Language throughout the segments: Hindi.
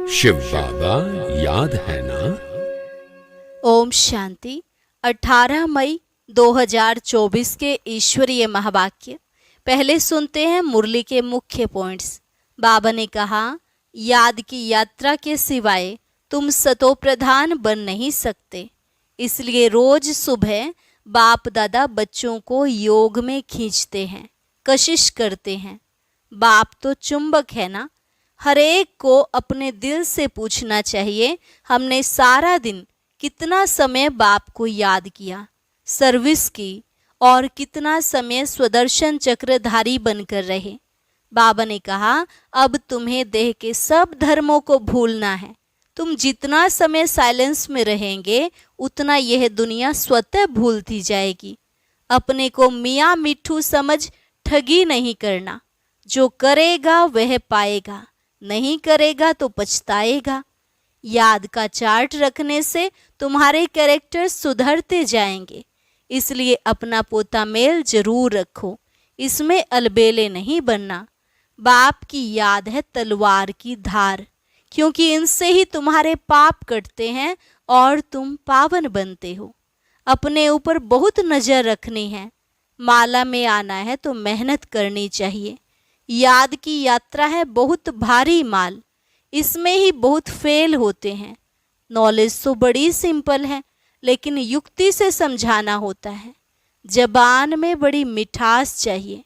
शिव बाबा याद है ना? ओम शांति। 18 मई 2024 के ईश्वरीय महावाक्य। पहले सुनते हैं मुरली के मुख्य पॉइंट्स। बाबा ने कहा, याद की यात्रा के सिवाय तुम सतो प्रधान बन नहीं सकते। इसलिए रोज सुबह बाप दादा बच्चों को योग में खींचते हैं, कशिश करते हैं। बाप तो चुंबक है ना। हर एक को अपने दिल से पूछना चाहिए, हमने सारा दिन कितना समय बाप को याद किया, सर्विस की, और कितना समय स्वदर्शन चक्रधारी बनकर रहे। बाबा ने कहा, अब तुम्हें देह के सब धर्मों को भूलना है। तुम जितना समय साइलेंस में रहेंगे उतना यह दुनिया स्वतः भूलती जाएगी। अपने को मियाँ मिट्ठू समझ ठगी नहीं करना। जो करेगा वह पाएगा, नहीं करेगा तो पछताएगा। याद का चार्ट रखने से तुम्हारे कैरेक्टर सुधरते जाएंगे। इसलिए अपना पोता मेल जरूर रखो, इसमें अलबेले नहीं बनना। बाप की याद है तलवार की धार, क्योंकि इनसे ही तुम्हारे पाप कटते हैं और तुम पावन बनते हो। अपने ऊपर बहुत नज़र रखनी है। माला में आना है तो मेहनत करनी चाहिए। याद की यात्रा है बहुत भारी माल, इसमें ही बहुत फेल होते हैं। नॉलेज तो बड़ी सिंपल है, लेकिन युक्ति से समझाना होता है। जबान में बड़ी मिठास चाहिए।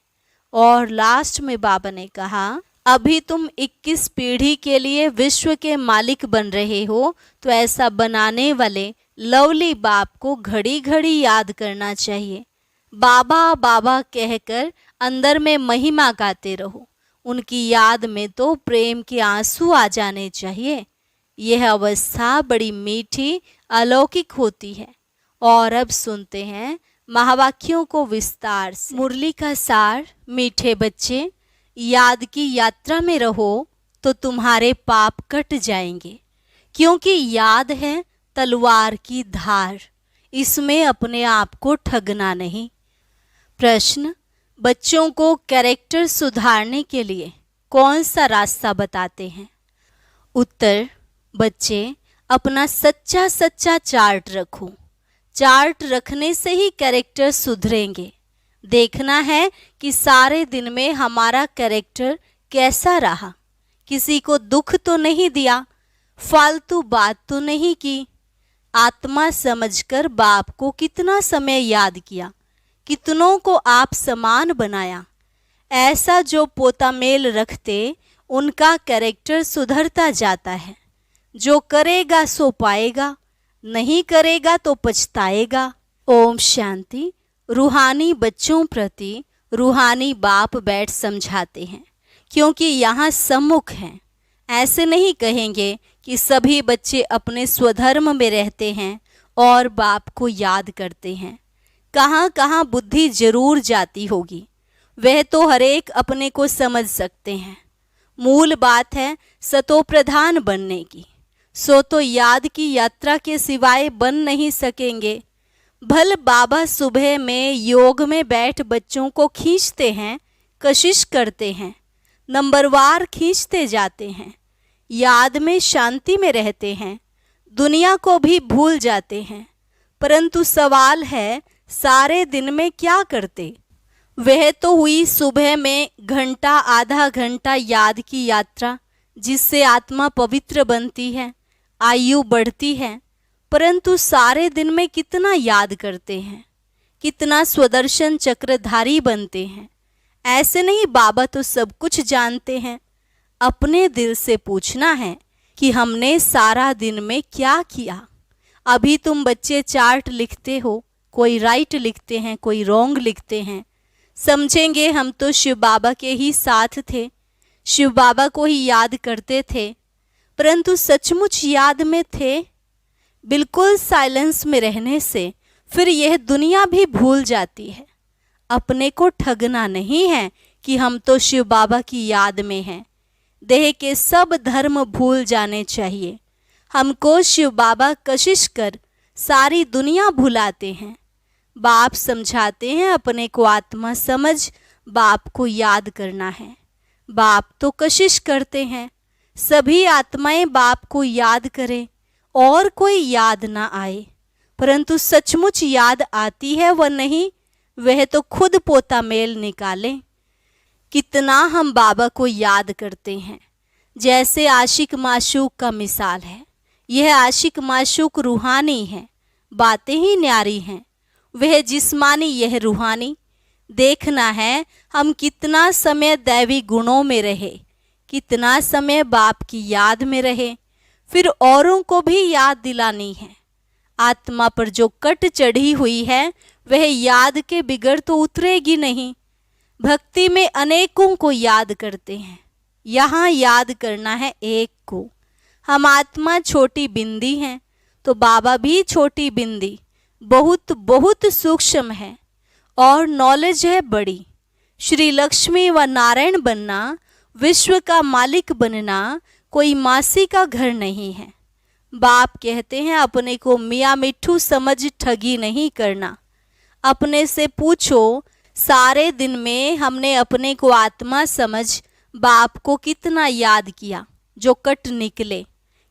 और लास्ट में बाबा ने कहा, अभी तुम 21 पीढ़ी के लिए विश्व के मालिक बन रहे हो, तो ऐसा बनाने वाले लवली बाप को घड़ी घड़ी याद करना चाहिए। बाबा बाबा कहकर अंदर में महिमा गाते रहो। उनकी याद में तो प्रेम के आंसू आ जाने चाहिए। यह अवस्था बड़ी मीठी अलौकिक होती है। और अब सुनते हैं महावाक्यों को विस्तार से। मुरली का सार। मीठे बच्चे, याद की यात्रा में रहो तो तुम्हारे पाप कट जाएंगे, क्योंकि याद है तलवार की धार। इसमें अपने आप को ठगना नहीं। प्रश्न, बच्चों को कैरेक्टर सुधारने के लिए कौन सा रास्ता बताते हैं? उत्तर, बच्चे अपना सच्चा सच्चा चार्ट रखो। चार्ट रखने से ही कैरेक्टर सुधरेंगे। देखना है कि सारे दिन में हमारा कैरेक्टर कैसा रहा। किसी को दुख तो नहीं दिया, फालतू बात तो नहीं की। आत्मा समझकर बाप को कितना समय याद किया, कितनों को आप समान बनाया। ऐसा जो पोता मेल रखते, उनका कैरेक्टर सुधरता जाता है। जो करेगा सो पाएगा, नहीं करेगा तो पछताएगा। ओम शांति। रूहानी बच्चों प्रति रूहानी बाप बैठ समझाते हैं, क्योंकि यहाँ सम्मुख हैं। ऐसे नहीं कहेंगे कि सभी बच्चे अपने स्वधर्म में रहते हैं और बाप को याद करते हैं। कहाँ कहाँ बुद्धि जरूर जाती होगी, वह तो हर एक अपने को समझ सकते हैं। मूल बात है सतो प्रधान बनने की। सो तो याद की यात्रा के सिवाय बन नहीं सकेंगे। भल बाबा सुबह में योग में बैठ बच्चों को खींचते हैं, कशिश करते हैं, नंबरवार खींचते जाते हैं। याद में शांति में रहते हैं, दुनिया को भी भूल जाते हैं। परंतु सवाल है, सारे दिन में क्या करते? वह तो हुई सुबह में घंटा आधा घंटा याद की यात्रा, जिससे आत्मा पवित्र बनती है, आयु बढ़ती है। परंतु सारे दिन में कितना याद करते हैं, कितना स्वदर्शन चक्रधारी बनते हैं? ऐसे नहीं, बाबा तो सब कुछ जानते हैं। अपने दिल से पूछना है कि हमने सारा दिन में क्या किया। अभी तुम बच्चे चार्ट लिखते हो, कोई राइट लिखते हैं, कोई रॉन्ग लिखते हैं। समझेंगे हम तो शिव बाबा के ही साथ थे, शिव बाबा को ही याद करते थे। परंतु सचमुच याद में थे? बिल्कुल साइलेंस में रहने से फिर यह दुनिया भी भूल जाती है। अपने को ठगना नहीं है कि हम तो शिव बाबा की याद में हैं। देह के सब धर्म भूल जाने चाहिए। हमको शिव बाबा कशिश कर सारी दुनिया भुलाते हैं। बाप समझाते हैं, अपने को आत्मा समझ बाप को याद करना है। बाप तो कशिश करते हैं, सभी आत्माएं बाप को याद करें और कोई याद ना आए, परंतु सचमुच याद आती है वह नहीं, वह तो खुद पोता मेल निकाले। कितना हम बाबा को याद करते हैं। जैसे आशिक माशूक का मिसाल है। यह आशिक माशूक रूहानी है, बातें ही न्यारी हैं, वह जिस्मानी यह रूहानी। देखना है हम कितना समय दैवी गुणों में रहे, कितना समय बाप की याद में रहे, फिर औरों को भी याद दिलानी है। आत्मा पर जो कट चढ़ी हुई है वह याद के बिगड़ तो उतरेगी नहीं। भक्ति में अनेकों को याद करते हैं, यहाँ याद करना है एक को। हम आत्मा छोटी बिंदी हैं तो बाबा भी छोटी बिंदी, बहुत बहुत सूक्ष्म है और नॉलेज है बड़ी। श्री लक्ष्मी व नारायण बनना, विश्व का मालिक बनना कोई मासी का घर नहीं है। बाप कहते हैं अपने को मियाँ मिट्ठू समझ ठगी नहीं करना। अपने से पूछो सारे दिन में हमने अपने को आत्मा समझ बाप को कितना याद किया, जो कट निकले,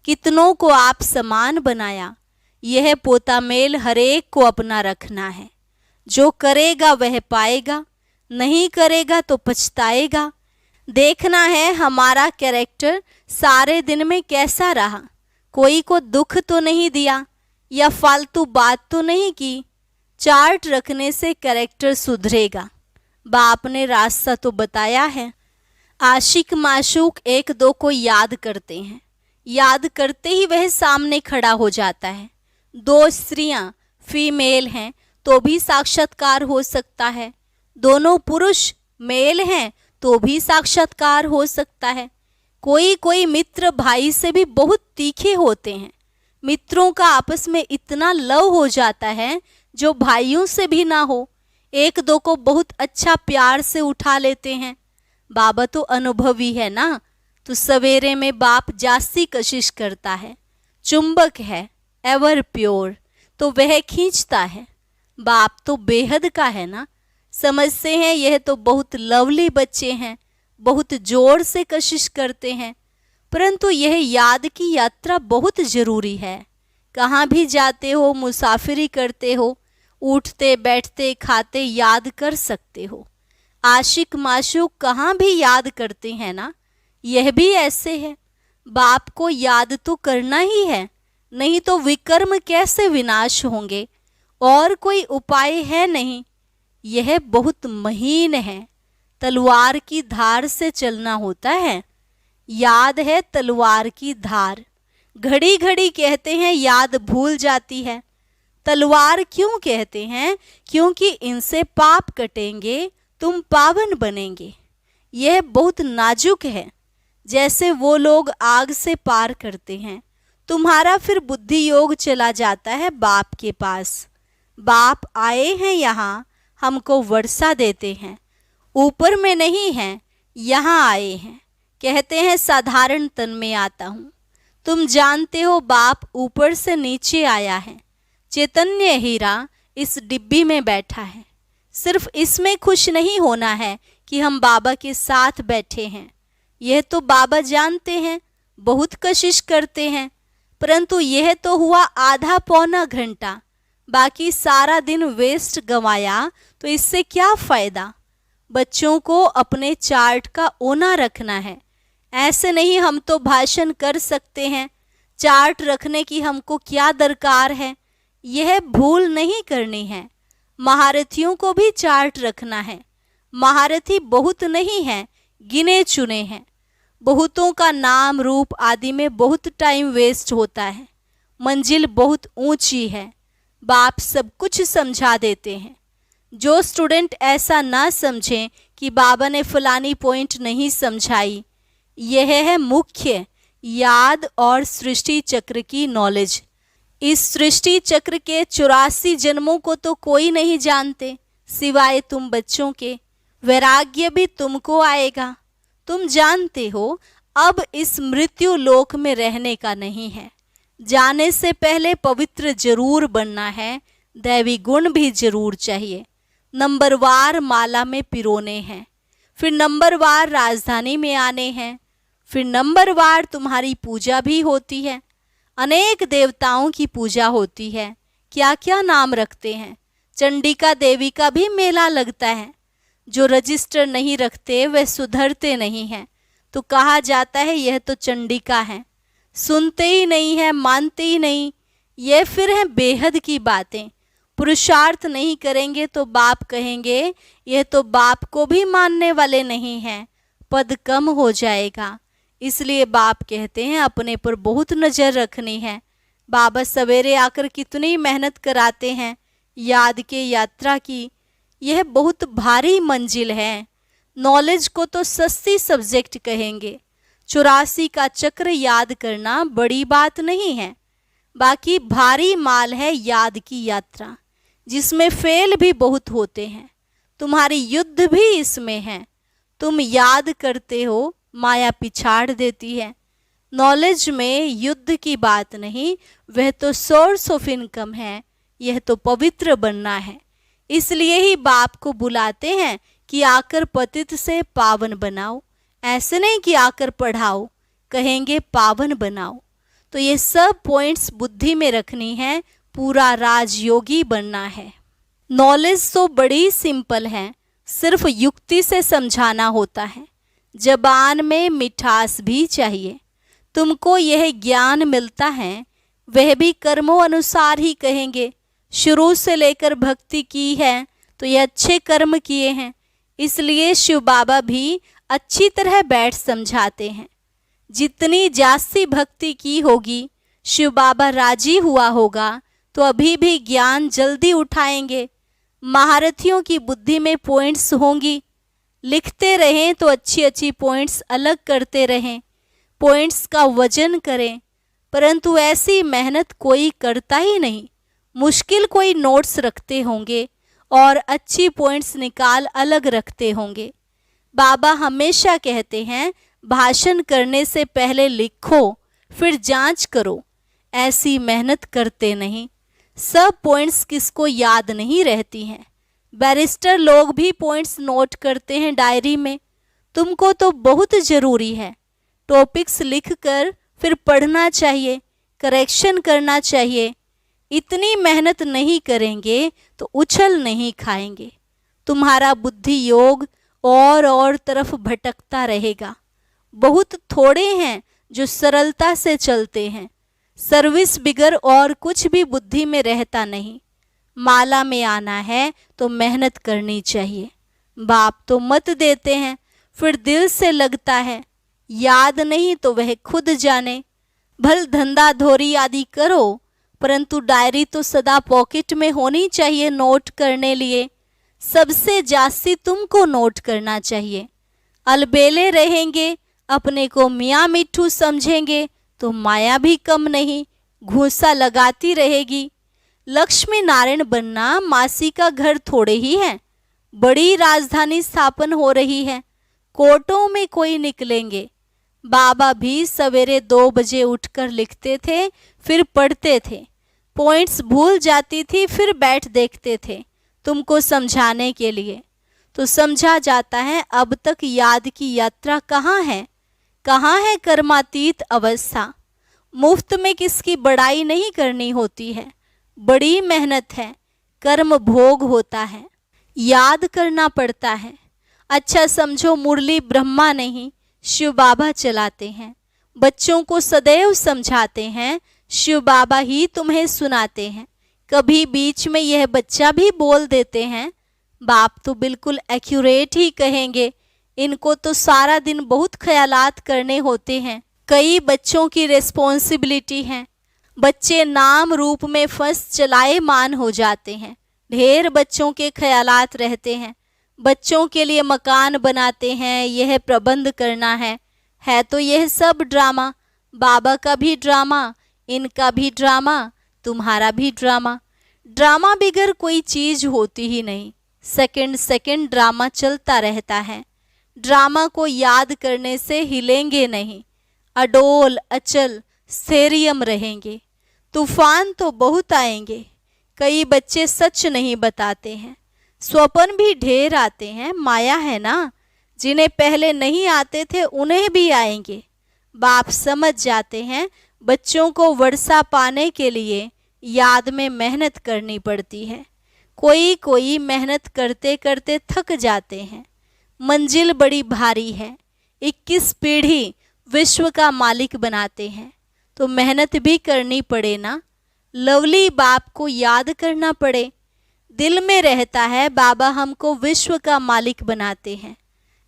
कितनों को आप समान बनाया। यह पोता मेल हरेक को अपना रखना है। जो करेगा वह पाएगा, नहीं करेगा तो पछताएगा। देखना है हमारा कैरेक्टर सारे दिन में कैसा रहा। कोई को दुख तो नहीं दिया या फालतू बात तो नहीं की। चार्ट रखने से कैरेक्टर सुधरेगा। बाप ने रास्ता तो बताया है। आशिक माशूक एक दो को याद करते हैं, याद करते ही वह सामने खड़ा हो जाता है। दो स्त्रियां फीमेल हैं तो भी साक्षात्कार हो सकता है, दोनों पुरुष मेल हैं तो भी साक्षात्कार हो सकता है। कोई कोई मित्र भाई से भी बहुत तीखे होते हैं। मित्रों का आपस में इतना लव हो जाता है जो भाइयों से भी ना हो। एक दो को बहुत अच्छा प्यार से उठा लेते हैं। बाबा तो अनुभवी है ना, तो सवेरे में बाप जास्ती कशिश करता है। चुंबक है एवर प्योर, तो वह खींचता है। बाप तो बेहद का है ना, समझते हैं यह तो बहुत लवली बच्चे हैं, बहुत जोर से कशिश करते हैं। परंतु यह याद की यात्रा बहुत जरूरी है। कहाँ भी जाते हो, मुसाफिरी करते हो, उठते बैठते खाते याद कर सकते हो। आशिक माशूक कहाँ भी याद करते हैं ना, यह भी ऐसे है। बाप को याद तो करना ही है, नहीं तो विकर्म कैसे विनाश होंगे। और कोई उपाय है नहीं। यह बहुत महीन है, तलवार की धार से चलना होता है। याद है तलवार की धार। घड़ी घड़ी कहते हैं याद भूल जाती है। तलवार क्यों कहते हैं? क्योंकि इनसे पाप कटेंगे, तुम पावन बनेंगे। यह बहुत नाजुक है। जैसे वो लोग आग से पार करते हैं, तुम्हारा फिर बुद्धि योग चला जाता है बाप के पास। बाप आए हैं यहाँ, हमको वर्षा देते हैं। ऊपर में नहीं हैं, यहाँ आए हैं। कहते हैं साधारण तन में आता हूँ। तुम जानते हो बाप ऊपर से नीचे आया है। चैतन्य हीरा इस डिब्बी में बैठा है। सिर्फ इसमें खुश नहीं होना है कि हम बाबा के साथ बैठे हैं। यह तो बाबा जानते हैं, बहुत कशिश करते हैं। परंतु यह तो हुआ आधा पौना घंटा, बाकी सारा दिन वेस्ट गंवाया, तो इससे क्या फ़ायदा। बच्चों को अपने चार्ट का ओना रखना है। ऐसे नहीं हम तो भाषण कर सकते हैं, चार्ट रखने की हमको क्या दरकार है। यह भूल नहीं करनी है। महारथियों को भी चार्ट रखना है। महारथी बहुत नहीं हैं, गिने चुने हैं। बहुतों का नाम रूप आदि में बहुत टाइम वेस्ट होता है। मंजिल बहुत ऊंची है। बाप सब कुछ समझा देते हैं। जो स्टूडेंट ऐसा ना समझें कि बाबा ने फलानी पॉइंट नहीं समझाई, यह है मुख्य याद और सृष्टि चक्र की नॉलेज। इस सृष्टि चक्र के 84 जन्मों को तो कोई नहीं जानते सिवाय तुम बच्चों के। वैराग्य भी तुमको आएगा। तुम जानते हो अब इस मृत्यु लोक में रहने का नहीं है। जाने से पहले पवित्र जरूर बनना है, दैवी गुण भी जरूर चाहिए। नंबरवार माला में पिरोने हैं, फिर नंबरवार राजधानी में आने हैं, फिर नंबरवार तुम्हारी पूजा भी होती है। अनेक देवताओं की पूजा होती है। क्या क्या नाम रखते हैं। चंडिका देवी का भी मेला लगता है। जो रजिस्टर नहीं रखते वे सुधरते नहीं हैं। तो कहा जाता है यह तो चंडिका है। सुनते ही नहीं है, मानते ही नहीं। ये फिर है बेहद की बातें। पुरुषार्थ नहीं करेंगे तो बाप कहेंगे यह तो बाप को भी मानने वाले नहीं हैं, पद कम हो जाएगा। इसलिए बाप कहते हैं अपने पर बहुत नज़र रखनी है। बाबा सवेरे आकर कितनी मेहनत कराते हैं याद के यात्रा की। यह बहुत भारी मंजिल है। नॉलेज को तो सस्ती सब्जेक्ट कहेंगे। 84 का चक्र याद करना बड़ी बात नहीं है। बाकी भारी माल है याद की यात्रा, जिसमें फेल भी बहुत होते हैं। तुम्हारी युद्ध भी इसमें है। तुम याद करते हो, माया पिछाड़ देती है। नॉलेज में युद्ध की बात नहीं, वह तो सोर्स ऑफ इनकम है। यह तो पवित्र बनना है। इसलिए ही बाप को बुलाते हैं कि आकर पतित से पावन बनाओ। ऐसे नहीं कि आकर पढ़ाओ, कहेंगे पावन बनाओ। तो ये सब पॉइंट्स बुद्धि में रखनी है। पूरा राजयोगी बनना है। नॉलेज तो बड़ी सिंपल है, सिर्फ युक्ति से समझाना होता है। जबान में मिठास भी चाहिए। तुमको यह ज्ञान मिलता है, वह भी कर्मों अनुसार ही कहेंगे। शुरू से लेकर भक्ति की है तो ये अच्छे कर्म किए हैं। इसलिए शिव बाबा भी अच्छी तरह बैठ समझाते हैं। जितनी जास्ती भक्ति की होगी, शिव बाबा राजी हुआ होगा तो अभी भी ज्ञान जल्दी उठाएंगे। महारथियों की बुद्धि में पॉइंट्स होंगी। लिखते रहें तो अच्छी अच्छी पॉइंट्स अलग करते रहें। पॉइंट्स का वजन करें। परंतु ऐसी मेहनत कोई करता ही नहीं। मुश्किल कोई नोट्स रखते होंगे और अच्छी पॉइंट्स निकाल अलग रखते होंगे। बाबा हमेशा कहते हैं भाषण करने से पहले लिखो फिर जांच करो। ऐसी मेहनत करते नहीं। सब पॉइंट्स किसको याद नहीं रहती हैं। बैरिस्टर लोग भी पॉइंट्स नोट करते हैं डायरी में। तुमको तो बहुत ज़रूरी है। टॉपिक्स लिखकर फिर पढ़ना चाहिए, करेक्शन करना चाहिए। इतनी मेहनत नहीं करेंगे तो उछल नहीं खाएंगे। तुम्हारा बुद्धि योग और तरफ भटकता रहेगा। बहुत थोड़े हैं जो सरलता से चलते हैं। सर्विस बिगर और कुछ भी बुद्धि में रहता नहीं। माला में आना है तो मेहनत करनी चाहिए। बाप तो मत देते हैं, फिर दिल से लगता है। याद नहीं तो वह खुद जाने। भल धंधा धोरी आदि करो, परंतु डायरी तो सदा पॉकेट में होनी चाहिए नोट करने लिए। सबसे जास्ती तुमको नोट करना चाहिए। अलबेले रहेंगे, अपने को मियाँ मिट्ठू समझेंगे तो माया भी कम नहीं, घूसा लगाती रहेगी। लक्ष्मी नारायण बनना मासी का घर थोड़े ही है। बड़ी राजधानी स्थापन हो रही है। कोर्टों में कोई निकलेंगे। बाबा भी सवेरे 2 बजे उठकर लिखते थे, फिर पढ़ते थे। पॉइंट्स भूल जाती थी, फिर बैठ देखते थे तुमको समझाने के लिए। तो समझा जाता है अब तक याद की यात्रा कहाँ है, कहाँ है कर्मातीत अवस्था। मुफ्त में किसकी बड़ाई नहीं करनी होती है। बड़ी मेहनत है, कर्म भोग होता है, याद करना पड़ता है। अच्छा समझो मुरली ब्रह्मा नहीं, शिव बाबा चलाते हैं। बच्चों को सदैव समझाते हैं, शिव बाबा ही तुम्हें सुनाते हैं। कभी बीच में यह बच्चा भी बोल देते हैं। बाप तो बिल्कुल एक्यूरेट ही कहेंगे। इनको तो सारा दिन बहुत ख्यालात करने होते हैं। कई बच्चों की रिस्पॉन्सिबिलिटी है। बच्चे नाम रूप में फंस चलाएमान हो जाते हैं। ढेर बच्चों के ख्यालात रहते हैं। बच्चों के लिए मकान बनाते हैं, यह प्रबंध करना है तो यह सब ड्रामा। बाबा का भी ड्रामा, इनका भी ड्रामा, तुम्हारा भी ड्रामा। ड्रामा बिगर कोई चीज़ होती ही नहीं। सेकंड सेकंड ड्रामा चलता रहता है। ड्रामा को याद करने से हिलेंगे नहीं, अडोल अचल स्थैर्यम रहेंगे। तूफान तो बहुत आएंगे। कई बच्चे सच नहीं बताते हैं। स्वप्न भी ढेर आते हैं। माया है ना, जिन्हें पहले नहीं आते थे उन्हें भी आएंगे। बाप समझ जाते हैं बच्चों को वर्षा पाने के लिए याद में मेहनत करनी पड़ती है। कोई कोई मेहनत करते करते थक जाते हैं। मंजिल बड़ी भारी है, 21 पीढ़ी विश्व का मालिक बनाते हैं, तो मेहनत भी करनी पड़े ना। लवली बाप को याद करना पड़े। दिल में रहता है बाबा हमको विश्व का मालिक बनाते हैं।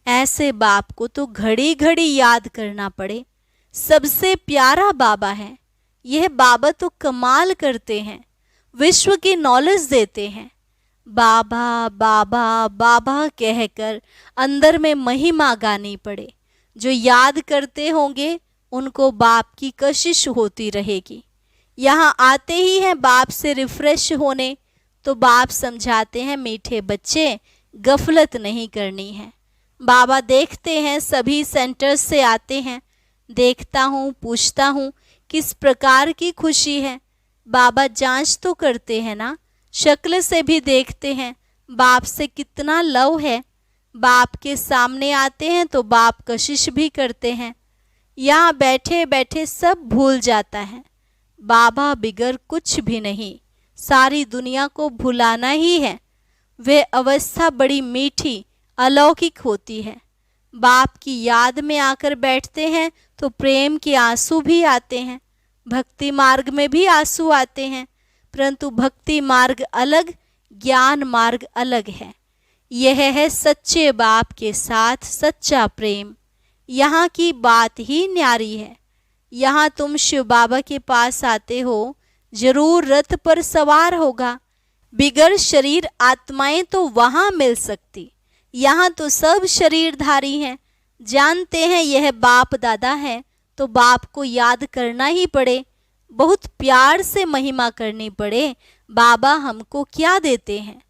ऐसे बाप को तो घड़ी घड़ी याद करना पड़े। सबसे प्यारा बाबा है। यह बाबा तो कमाल करते हैं, विश्व की नॉलेज देते हैं। बाबा बाबा बाबा कहकर अंदर में महिमा गानी पड़े। जो याद करते होंगे उनको बाप की कशिश होती रहेगी। यहाँ आते ही हैं बाप से रिफ्रेश होने, तो बाप समझाते हैं मीठे बच्चे गफलत नहीं करनी है। बाबा देखते हैं सभी सेंटर्स से आते हैं। देखता हूँ, पूछता हूँ किस प्रकार की खुशी है। बाबा जांच तो करते हैं ना, शक्ल से भी देखते हैं बाप से कितना लव है। बाप के सामने आते हैं तो बाप कशिश भी करते हैं। यहाँ बैठे बैठे सब भूल जाता है। बाबा बिगर कुछ भी नहीं, सारी दुनिया को भुलाना ही है। वे अवस्था बड़ी मीठी अलौकिक होती है। बाप की याद में आकर बैठते हैं तो प्रेम के आंसू भी आते हैं। भक्ति मार्ग में भी आंसू आते हैं, परंतु भक्ति मार्ग अलग, ज्ञान मार्ग अलग है। यह है सच्चे बाप के साथ सच्चा प्रेम। यहाँ की बात ही न्यारी है। यहाँ तुम शिव बाबा के पास आते हो, जरूर रथ पर सवार होगा। बिगर शरीर आत्माएं तो वहाँ मिल सकती। यहाँ तो सब शरीरधारी हैं। जानते हैं यह बाप दादा है, तो बाप को याद करना ही पड़े। बहुत प्यार से महिमा करनी पड़े। बाबा हमको क्या देते हैं।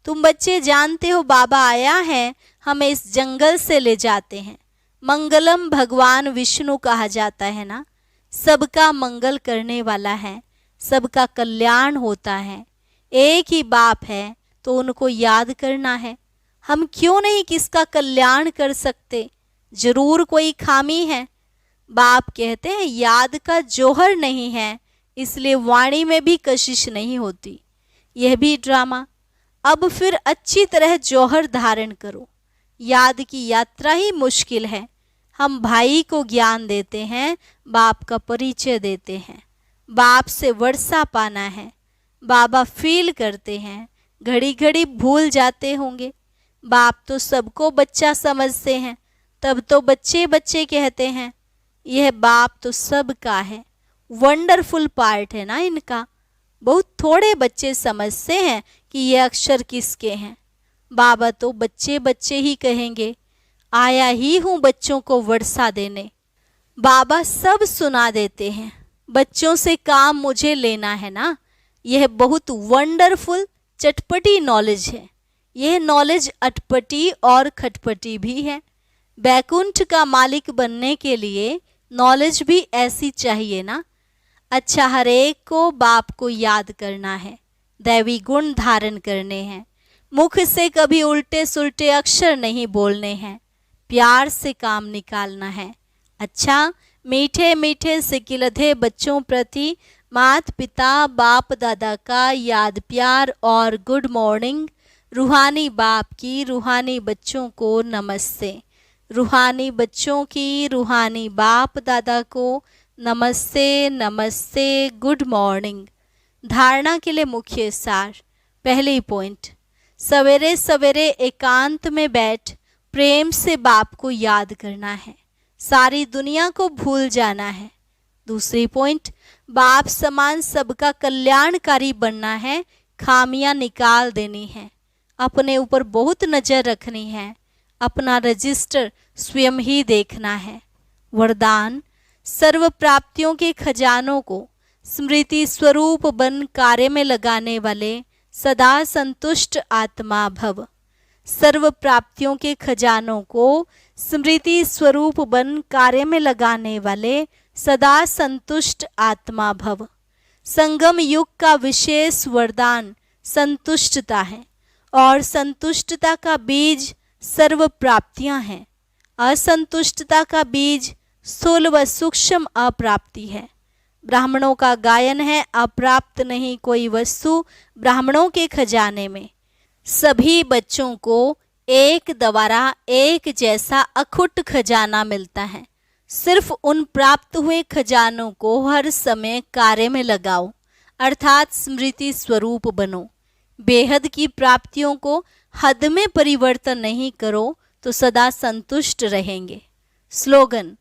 तुम बच्चे जानते हो बाबा आया है, हमें इस जंगल से ले जाते हैं। मंगलम भगवान विष्णु कहा जाता है ना, सबका मंगल करने वाला है, सबका कल्याण होता है। एक ही बाप है तो उनको याद करना है। हम क्यों नहीं किसका कल्याण कर सकते। जरूर कोई खामी है। बाप कहते हैं याद का जौहर नहीं है, इसलिए वाणी में भी कशिश नहीं होती। यह भी ड्रामा। अब फिर अच्छी तरह जौहर धारण करो। याद की यात्रा ही मुश्किल है। हम भाई को ज्ञान देते हैं, बाप का परिचय देते हैं। बाप से वर्षा पाना है। बाबा फील करते हैं, घड़ी घड़ी भूल जाते होंगे। बाप तो सबको बच्चा समझते हैं, तब तो बच्चे बच्चे कहते हैं। यह बाप तो सबका है। वंडरफुल पार्ट है ना इनका। बहुत थोड़े बच्चे समझते हैं कि ये अक्षर किसके हैं। बाबा तो बच्चे बच्चे ही कहेंगे, आया ही हूँ बच्चों को वर्षा देने। बाबा सब सुना देते हैं, बच्चों से काम मुझे लेना है ना। यह बहुत वंडरफुल चटपटी नॉलेज है। यह नॉलेज अटपटी और खटपटी भी है। बैकुंठ का मालिक बनने के लिए नॉलेज भी ऐसी चाहिए ना। अच्छा, हर एक को बाप को याद करना है, दैवी गुण धारण करने हैं। मुख से कभी उल्टे सुल्टे अक्षर नहीं बोलने हैं। प्यार से काम निकालना है। अच्छा, मीठे मीठे सिकिलधे बच्चों प्रति माता पिता बाप दादा का याद प्यार और गुड मॉर्निंग। रूहानी बाप की रूहानी बच्चों को नमस्ते। रूहानी बच्चों की रूहानी बाप दादा को नमस्ते नमस्ते, गुड मॉर्निंग। धारणा के लिए मुख्य सार। पहली पॉइंट, सवेरे सवेरे एकांत में बैठ प्रेम से बाप को याद करना है। सारी दुनिया को भूल जाना है। दूसरी पॉइंट, बाप समान सबका कल्याणकारी बनना है। खामियां निकाल देनी है। अपने ऊपर बहुत नज़र रखनी है। अपना रजिस्टर स्वयं ही देखना है। वरदान, सर्व प्राप्तियों के खजानों को स्मृति स्वरूप बन कार्य में लगाने वाले सदा संतुष्ट आत्मा भव। सर्व प्राप्तियों के खजानों को स्मृति स्वरूप बन कार्य में लगाने वाले सदा संतुष्ट आत्मा भव। संगम युग का विशेष वरदान संतुष्टता है और संतुष्टता का बीज सर्व प्राप्तियां हैं। असंतुष्टता का बीज स्थूल व सूक्ष्म अप्राप्ति है। ब्राह्मणों का गायन है, अप्राप्त नहीं कोई वस्तु ब्राह्मणों के खजाने में। सभी बच्चों को एक द्वारा एक जैसा अखुट खजाना मिलता है। सिर्फ उन प्राप्त हुए खजानों को हर समय कार्य में लगाओ, अर्थात स्मृति स्वरूप बनो। बेहद की प्राप्तियों को हद में परिवर्तन नहीं करो तो सदा संतुष्ट रहेंगे। स्लोगन: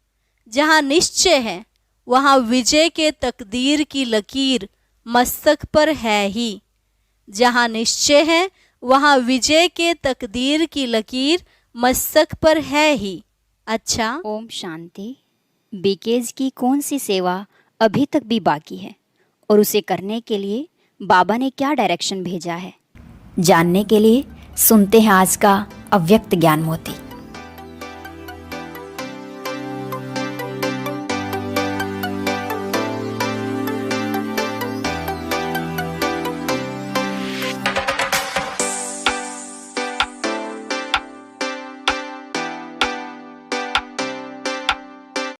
जहाँ निश्चय है वहाँ विजय के तकदीर की लकीर मस्तक पर है ही। जहाँ निश्चय है वहाँ विजय के तकदीर की लकीर मस्तक पर है ही। अच्छा, ओम शांति। बीकेज की कौन सी सेवा अभी तक भी बाकी है और उसे करने के लिए बाबा ने क्या डायरेक्शन भेजा है, जानने के लिए सुनते हैं आज का अव्यक्त ज्ञान मोती।